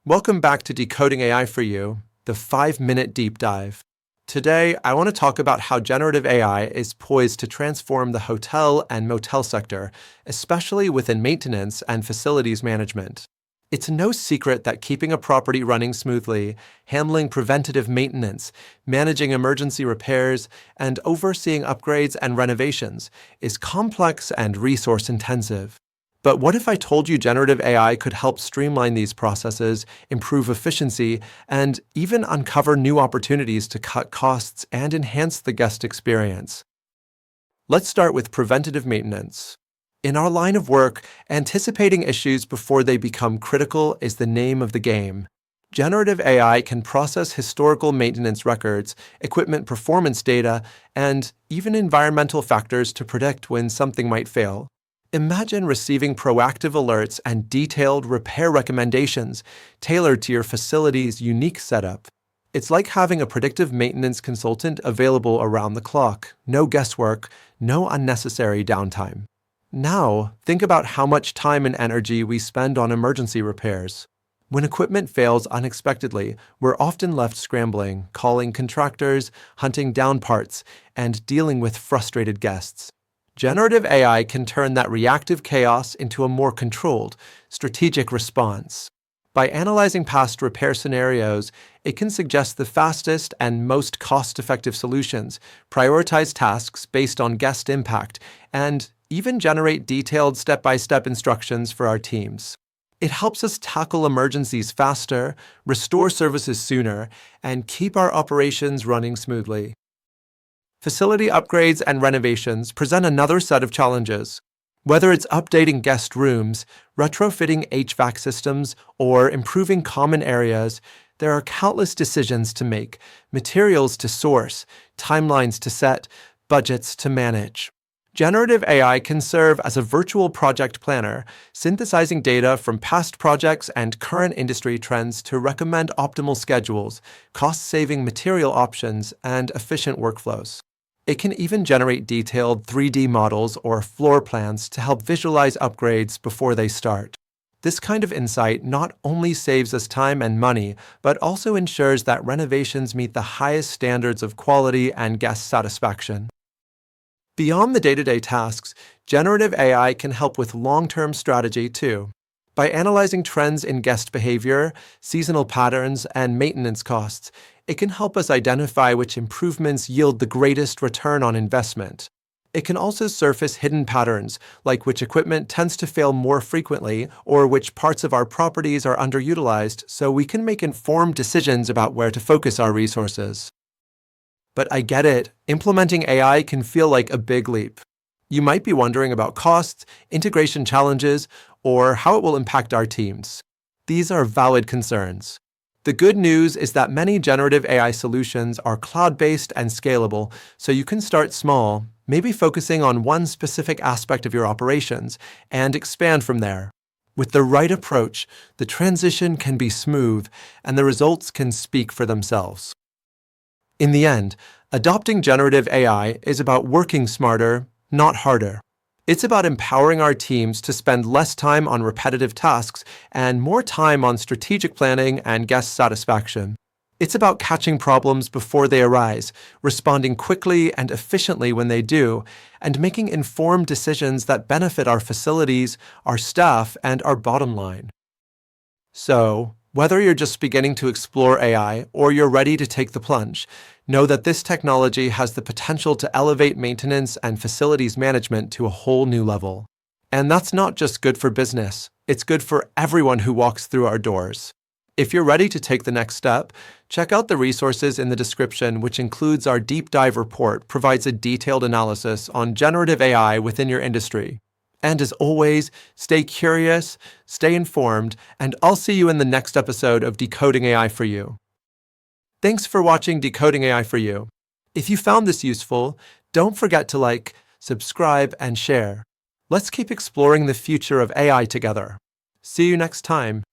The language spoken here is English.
Welcome back to Decoding AI for You, the 5-minute deep dive. Today, I want to talk about how generative AI is poised to transform the hotel and motel sector, especially within maintenance and facilities management. It's no secret that keeping a property running smoothly, handling preventative maintenance, managing emergency repairs, and overseeing upgrades and renovations is complex and resource-intensive. But what if I told you generative AI could help streamline these processes, improve efficiency, and even uncover new opportunities to cut costs and enhance the guest experience? Let's start with preventative maintenance. In our line of work, anticipating issues before they become critical is the name of the game. Generative AI can process historical maintenance records, equipment performance data, and even environmental factors to predict when something might fail. Imagine receiving proactive alerts and detailed repair recommendations tailored to your facility's unique setup. It's like having a predictive maintenance consultant available around the clock. No guesswork, no unnecessary downtime. Now, think about how much time and energy we spend on emergency repairs. When equipment fails unexpectedly, we're often left scrambling, calling contractors, hunting down parts, and dealing with frustrated guests. Generative AI can turn that reactive chaos into a more controlled, strategic response. By analyzing past repair scenarios, it can suggest the fastest and most cost-effective solutions, prioritize tasks based on guest impact, and even generate detailed step-by-step instructions for our teams. It helps us tackle emergencies faster, restore services sooner, and keep our operations running smoothly. Facility upgrades and renovations present another set of challenges. Whether it's updating guest rooms, retrofitting HVAC systems, or improving common areas, there are countless decisions to make, materials to source, timelines to set, budgets to manage. Generative AI can serve as a virtual project planner, synthesizing data from past projects and current industry trends to recommend optimal schedules, cost-saving material options, and efficient workflows. It can even generate detailed 3D models or floor plans to help visualize upgrades before they start. This kind of insight not only saves us time and money, but also ensures that renovations meet the highest standards of quality and guest satisfaction. Beyond the day-to-day tasks, generative AI can help with long-term strategy too. By analyzing trends in guest behavior, seasonal patterns, and maintenance costs, it can help us identify which improvements yield the greatest return on investment. It can also surface hidden patterns, like which equipment tends to fail more frequently or which parts of our properties are underutilized, so we can make informed decisions about where to focus our resources. But I get it, implementing AI can feel like a big leap. You might be wondering about costs, integration challenges, or how it will impact our teams. These are valid concerns. The good news is that many generative AI solutions are cloud-based and scalable, so you can start small, maybe focusing on one specific aspect of your operations, and expand from there. With the right approach, the transition can be smooth, and the results can speak for themselves. In the end, adopting generative AI is about working smarter, not harder. It's about empowering our teams to spend less time on repetitive tasks and more time on strategic planning and guest satisfaction. It's about catching problems before they arise, responding quickly and efficiently when they do, and making informed decisions that benefit our facilities, our staff, and our bottom line. So, whether you're just beginning to explore AI or you're ready to take the plunge, know that this technology has the potential to elevate maintenance and facilities management to a whole new level. And that's not just good for business, it's good for everyone who walks through our doors. If you're ready to take the next step, check out the resources in the description, which includes our deep dive report, provides a detailed analysis on generative AI within your industry. And as always, stay curious, stay informed, and I'll see you in the next episode of Decoding AI for You. Thanks for watching Decoding AI for You. If you found this useful, don't forget to like, subscribe, and share. Let's keep exploring the future of AI together. See you next time.